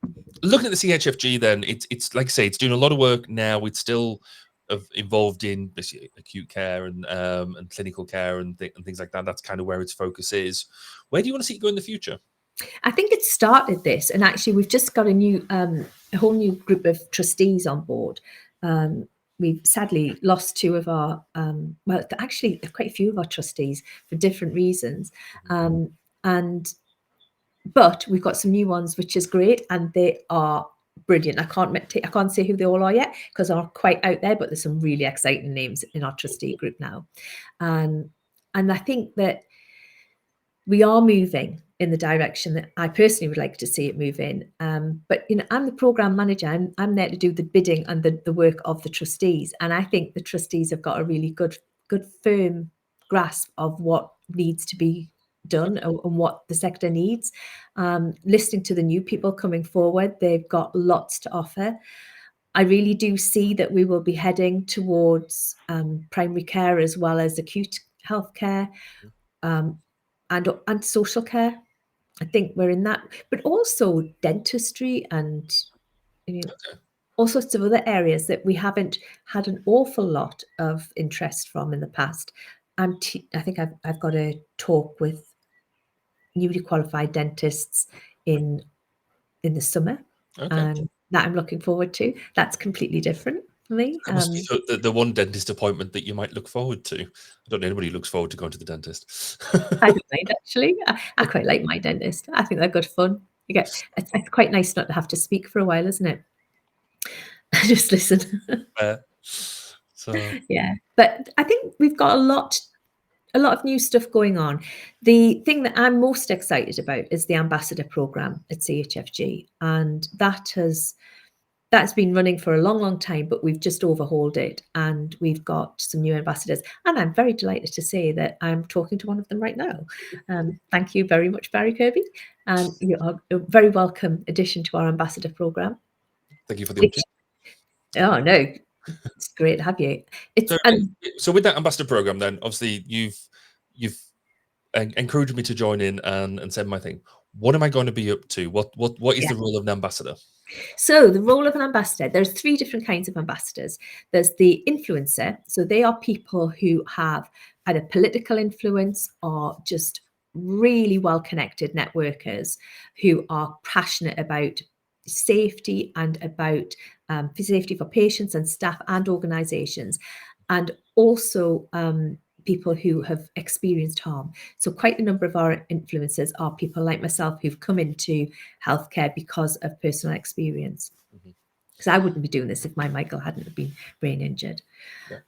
looking at the CHFG, then it's like I say, it's doing a lot of work now. It's still involved in acute care and clinical care and things like that. That's kind of where its focus is. Where do you want to see it go in the future? I think it started this, and actually we've just got a whole new group of trustees on board. We've sadly lost two of our, well, actually quite a few of our trustees for different reasons. But we've got some new ones, which is great, and they are brilliant. I can't say who they all are yet because they're quite out there, but there's some really exciting names in our trustee group now. And I think that we are moving in the direction that I personally would like to see it move in. But I'm the program manager. I'm there to do the bidding and the work of the trustees. And I think the trustees have got a really good firm grasp of what needs to be done and what the sector needs. Listening to the new people coming forward, they've got lots to offer. I really do see that we will be heading towards primary care as well as acute healthcare and social care. I think we're in that, but also dentistry and all sorts of other areas that we haven't had an awful lot of interest from in the past. I think I've got a talk with newly qualified dentists in the summer, that I'm looking forward to. That's completely different for me. That must be the one dentist appointment that you might look forward to. I don't know anybody who looks forward to going to the dentist. I don't mind, actually. I quite like my dentist. I think they're good fun. It's quite nice not to have to speak for a while, isn't it? Just listen. Yeah, but I think we've got a lot of new stuff going on. The thing that I'm most excited about is the ambassador program at CHFG, and that's been running for a long time, but we've just overhauled it and we've got some new ambassadors, and I'm very delighted to say that I'm talking to one of them right now. Thank you very much, Barry Kirby, and you are a very welcome addition to our ambassador program. Thank you for the opportunity. Oh no, it's great to have you. So with that ambassador program, then obviously you've encouraged me to join in and send my thing. What am I going to be up to? What is the role of an ambassador? So the role of an ambassador, there's three different kinds of ambassadors. There's the influencer. So they are people who have either political influence or just really well-connected networkers who are passionate about safety and about safety for patients and staff and organizations, and also people who have experienced harm. So quite a number of our influencers are people like myself who've come into healthcare because of personal experience. Because I wouldn't be doing this if my Michael hadn't been brain injured.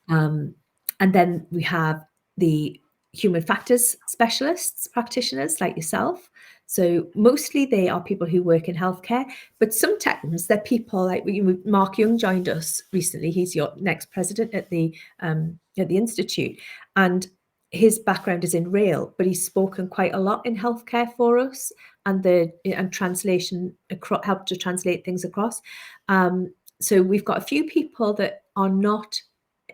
And then we have the human factors specialists, practitioners like yourself. So mostly they are people who work in healthcare, but sometimes they're people like Mark Young joined us recently. He's your next president at the Institute, and his background is in rail, but he's spoken quite a lot in healthcare for us, and translation helped to translate things across. So we've got a few people that are not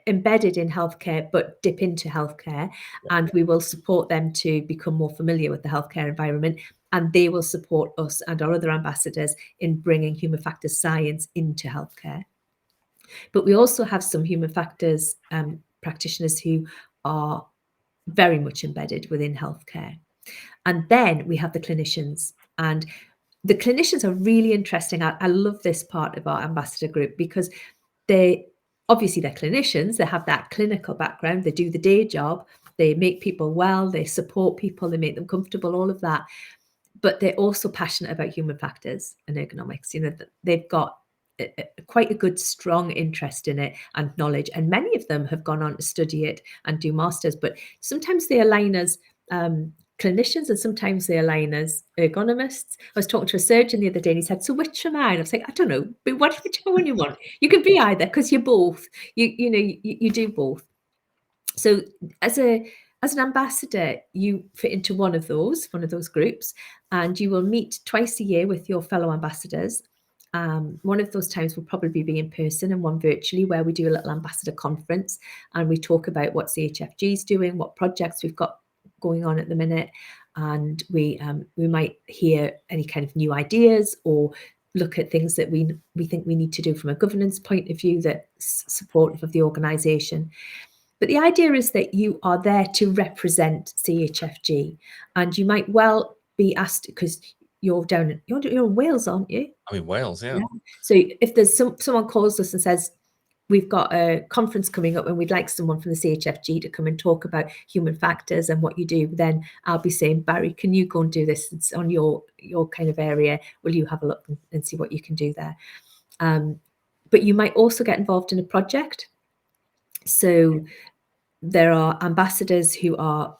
embedded in healthcare but dip into healthcare, and we will support them to become more familiar with the healthcare environment, and they will support us and our other ambassadors in bringing human factors science into healthcare. But we also have some human factors practitioners who are very much embedded within healthcare. And then we have the clinicians, and the clinicians are really interesting. I love this part of our ambassador group because they're clinicians, they have that clinical background, they do the day job, they make people well, they support people, they make them comfortable, all of that. but they're also passionate about human factors and ergonomics. They've got quite a good, strong interest in it and knowledge. And many of them have gone on to study it and do masters, but sometimes they align as clinicians and sometimes they align as ergonomists. I was talking to a surgeon the other day and he said, so which am I? And I was like, I don't know, but whichever one you want. You can be either, because you're both. You do both. So as an ambassador, you fit into one of those groups, and you will meet twice a year with your fellow ambassadors. One of those times will probably be in person and one virtually, where we do a little ambassador conference and we talk about what CHFG is doing, what projects we've got going on at the minute, and we might hear any kind of new ideas or look at things that we think we need to do from a governance point of view that's supportive of the organisation. But the idea is that you are there to represent CHFG, and you might well be asked, because you're in Wales, aren't you? I'm in Wales, yeah. So if there's someone calls us and says, we've got a conference coming up and we'd like someone from the CHFG to come and talk about human factors and what you do, then I'll be saying, Barry, can you go and do this? It's on your kind of area. Will you have a look and see what you can do there? But you might also get involved in a project. So there are ambassadors who are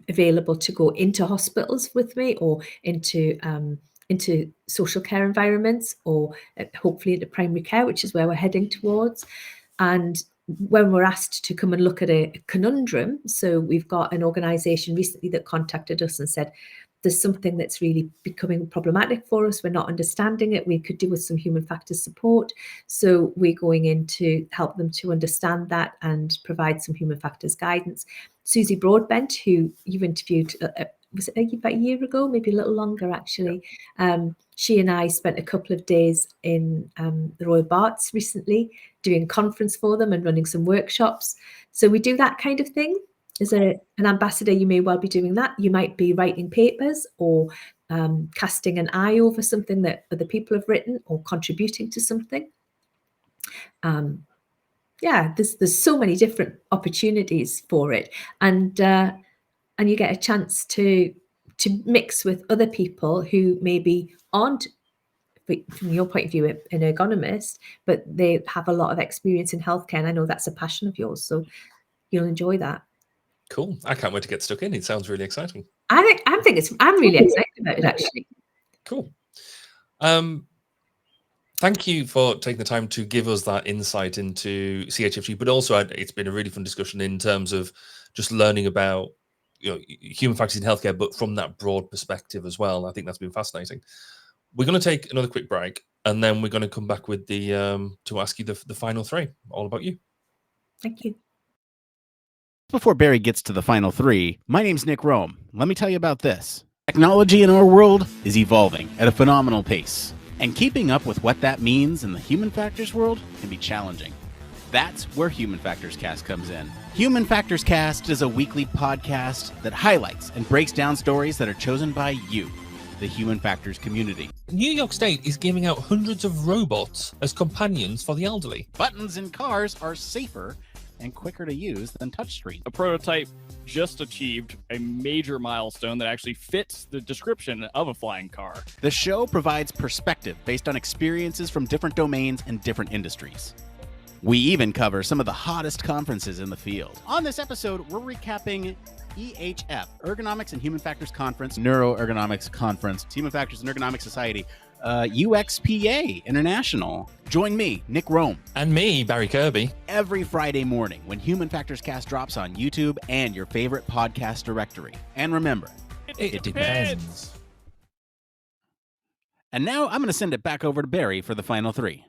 available to go into hospitals with me, or into social care environments, or hopefully into primary care, which is where we're heading towards. And when we're asked to come and look at a conundrum, so we've got an organisation recently that contacted us and said, there's something that's really becoming problematic for us. We're not understanding it. We could do with some human factors support. So we're going in to help them to understand that and provide some human factors guidance. Susie Broadbent, who you've interviewed, was it about a year ago, maybe a little longer actually. She and I spent a couple of days in the Royal Barts recently, doing conference for them and running some workshops. So we do that kind of thing. As an ambassador, you may well be doing that. You might be writing papers or casting an eye over something that other people have written, or contributing to something. There's so many different opportunities for it, and you get a chance to mix with other people who maybe aren't, from your point of view, an ergonomist, but they have a lot of experience in healthcare. And I know that's a passion of yours, so you'll enjoy that. Cool. I can't wait to get stuck in. It sounds really exciting. I'm really excited about it, actually. Cool. Thank you for taking the time to give us that insight into CHFG, but also it's been a really fun discussion in terms of just learning about human factors in healthcare, but from that broad perspective as well. I think that's been fascinating. We're going to take another quick break, and then we're going to come back with the to ask you the final three, all about you. Thank you. Before Barry gets to the final three, my name's Nick Rome. Let me tell you about this. Technology in our world is evolving at a phenomenal pace, and keeping up with what that means in the human factors world can be challenging. That's where Human Factors Cast comes in. Human Factors Cast is a weekly podcast that highlights and breaks down stories that are chosen by you, the Human Factors community. New York State is giving out hundreds of robots as companions for the elderly. Buttons in cars are safer and quicker to use than touchscreen. A prototype just achieved a major milestone that actually fits the description of a flying car. The show provides perspective based on experiences from different domains and different industries. We even cover some of the hottest conferences in the field. On this episode, we're recapping EHF, Ergonomics and Human Factors Conference, Neuroergonomics Conference, Human Factors and Ergonomics Society, UXPA International. Join me, Nick Rome. And me, Barry Kirby. Every Friday morning when Human Factors Cast drops on YouTube and your favorite podcast directory. And remember, it depends. And now I'm going to send it back over to Barry for the final three.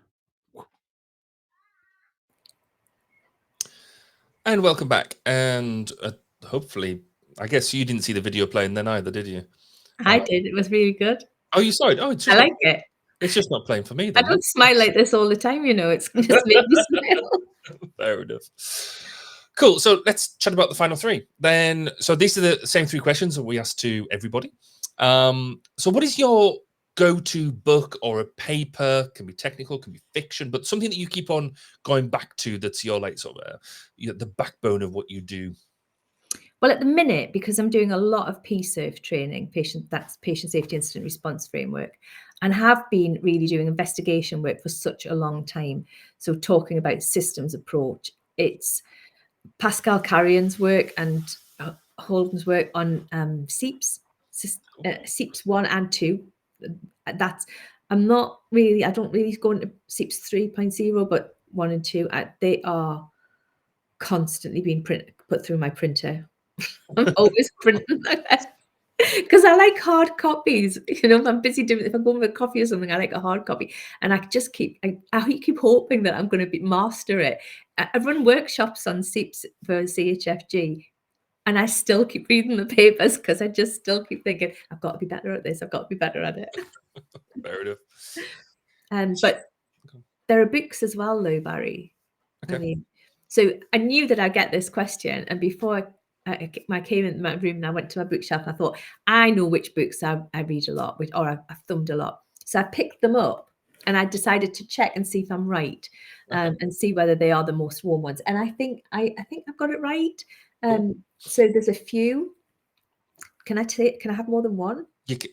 And welcome back. And hopefully, I guess you didn't see the video playing then either, did you? I did. It was really good. Oh, you saw it? Oh, I like it. It's just not playing for me. I don't smile like this all the time, It's just make me smile. Fair enough. Cool. So let's chat about the final three. Then, so these are the same three questions that we asked to everybody. So what is your go-to book or a paper? Can be technical, can be fiction, but something that you keep on going back to that's your the backbone of what you do? Well, at the minute, because I'm doing a lot of PSIRF training, that's patient safety incident response framework, and have been really doing investigation work for such a long time. So talking about systems approach, it's Pascal Carrion's work and Holden's work on SEEPs, SEEPs 1 and 2. I don't really go into SEEPs 3.0, but 1 and 2, they are constantly being put through my printer. I'm always printing because I like hard copies. You know, if I'm busy if I'm going for a coffee or something, I like a hard copy, and I just keep hoping that I'm going to master it. I run workshops on SEEPs for CHFG, and I still keep reading the papers because I just still keep thinking I've got to be better at this. I've got to be better at it. Fair enough. But there are books as well, though, Barry. Okay. I mean, so I knew that I'd get this question, and before I came in my room and I went to my bookshelf, and I thought, I know which books I read a lot, or I've thumbed a lot. So I picked them up, and I decided to check and see if I'm right, and see whether they are the most warm ones. And I think I've got it right. So there's a few. Can I have more than one?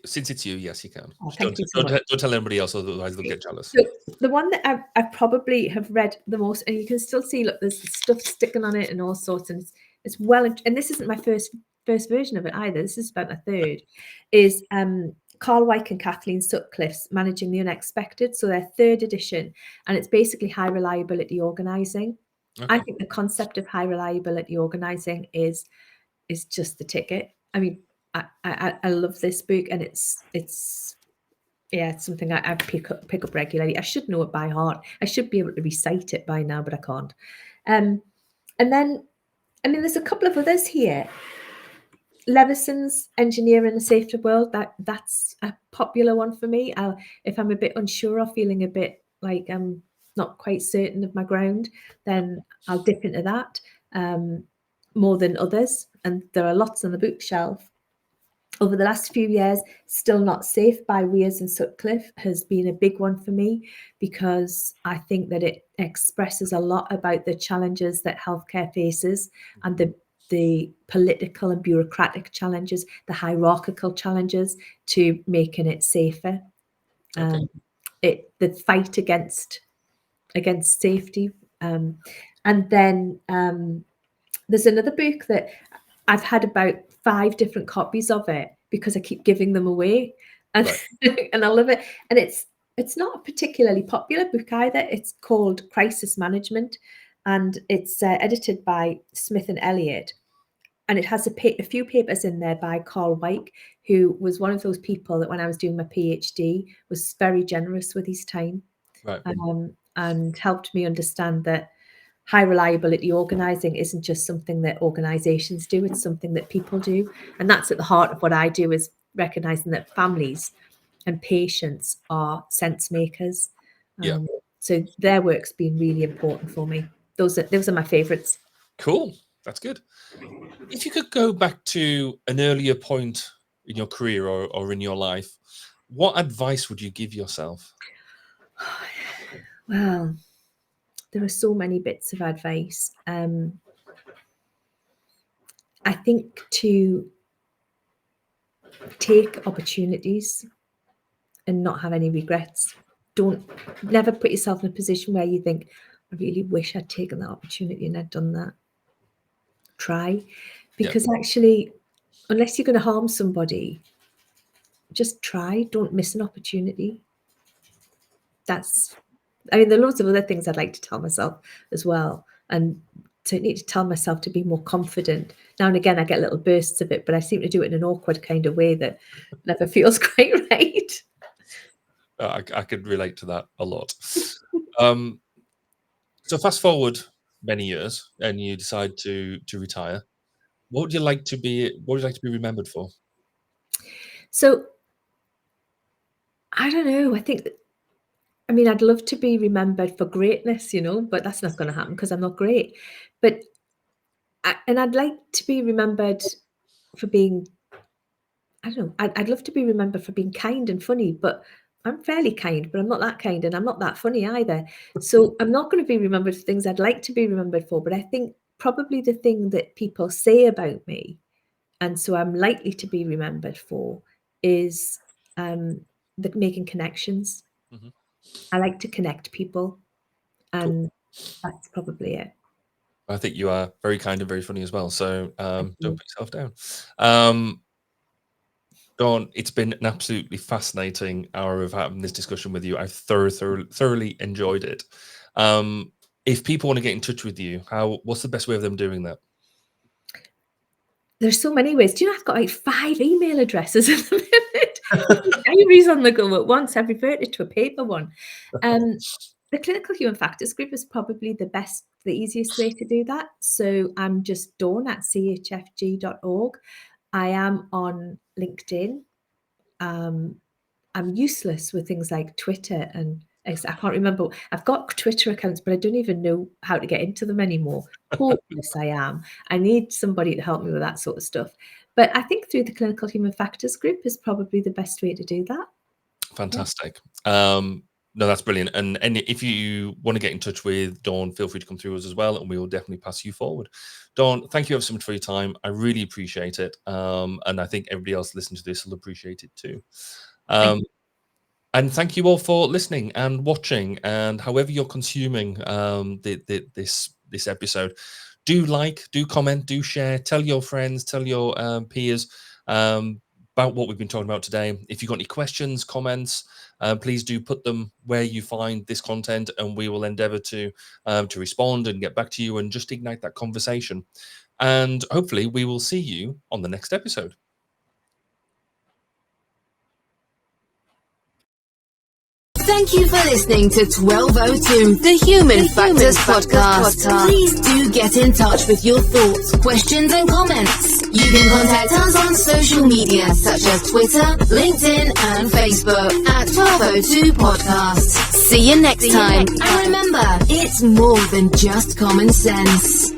Since it's you, yes, you can. Oh, thank you so much. Don't tell anybody else, otherwise they'll get jealous. So the one that I probably have read the most, and you can still see, look, there's stuff sticking on it and all sorts, and it's well, and this isn't my first version of it either. This is about my third. Is Carl Weick and Kathleen Sutcliffe's Managing the Unexpected. So their third edition, and it's basically high reliability organizing. Okay. I think the concept of high reliability organizing is just the ticket. I mean, I love this book, and it's something I pick up regularly. I should know it by heart. I should be able to recite it by now, but I can't. And then, I mean, there's a couple of others here. Levison's Engineering a Safer World. That's a popular one for me. If I'm a bit unsure or feeling a bit like I'm not quite certain of my ground, then I'll dip into that more than others. And there are lots on the bookshelf. Over the last few years, Still Not Safe by Weirs and Sutcliffe has been a big one for me, because I think that it expresses a lot about the challenges that healthcare faces, and the political and bureaucratic challenges, the hierarchical challenges to making it safer. Okay. The fight against safety. And then there's another book that I've had about 5 different copies of it, because I keep giving them away, and right. And I love it. And it's not a particularly popular book either. It's called Crisis Management, and it's edited by Smith and Elliott, and it has a few papers in there by Carl Weick, who was one of those people that when I was doing my PhD was very generous with his time, right. And helped me understand that high reliability organizing isn't just something that organizations do, it's something that people do. And that's at the heart of what I do, is recognizing that families and patients are sense makers. So their work's been really important for me. Those are my favorites. Cool. That's good. If you could go back to an earlier point in your career or in your life, what advice would you give yourself? Well, there are so many bits of advice. I think to take opportunities and not have any regrets. Never put yourself in a position where you think, I really wish I'd taken that opportunity and I'd done that. Try, because actually, unless you're going to harm somebody, just try. Don't miss an opportunity. There are loads of other things I'd like to tell myself as well, and to need to tell myself to be more confident. Now and again, I get little bursts of it, but I seem to do it in an awkward kind of way that never feels quite right. I could relate to that a lot. So fast forward many years, and you decide to retire. What would you like to be remembered for? So I don't know. I think that, I'd love to be remembered for greatness, but that's not going to happen because I'm not great. But I'd like to be remembered for being, I don't know, I'd love to be remembered for being kind and funny, but I'm fairly kind, but I'm not that kind, and I'm not that funny either. So I'm not going to be remembered for things I'd like to be remembered for, but I think probably the thing that people say about me, and so I'm likely to be remembered for, is the making connections. Mhm. I like to connect people, and that's probably it. I think you are very kind and very funny as well. So don't you. put yourself down. Dawn, it's been an absolutely fascinating hour of having this discussion with you. I've thoroughly enjoyed it. If people want to get in touch with you, what's the best way of them doing that? There's so many ways. Do you know, I've got like 5 email addresses at the minute. Diaries on the go at once. I've reverted to a paper one. The Clinical Human Factors group is probably the easiest way to do that. So I'm just Dawn at chfg.org. I am on LinkedIn. I'm useless with things like Twitter, and I can't remember. I've got Twitter accounts, but I don't even know how to get into them anymore. Hopeless I am. I need somebody to help me with that sort of stuff. But I think through the Clinical Human Factors group is probably the best way to do that. Fantastic. Yeah. No, that's brilliant. And if you want to get in touch with Dawn, feel free to come through us as well, and we will definitely pass you forward. Dawn, thank you ever so much for your time. I really appreciate it. And I think everybody else listening to this will appreciate it too. And thank you all for listening and watching, and however you're consuming this episode. Do comment, do share, tell your friends, tell your peers about what we've been talking about today. If you've got any questions, comments, please do put them where you find this content, and we will endeavor to respond and get back to you and just ignite that conversation. And hopefully we will see you on the next episode. Thank you for listening to 1202, the Human Factors Podcast. Please do get in touch with your thoughts, questions, and comments. You can contact us on social media such as Twitter, LinkedIn, and Facebook at 1202 Podcast. See you next time. And remember, it's more than just common sense.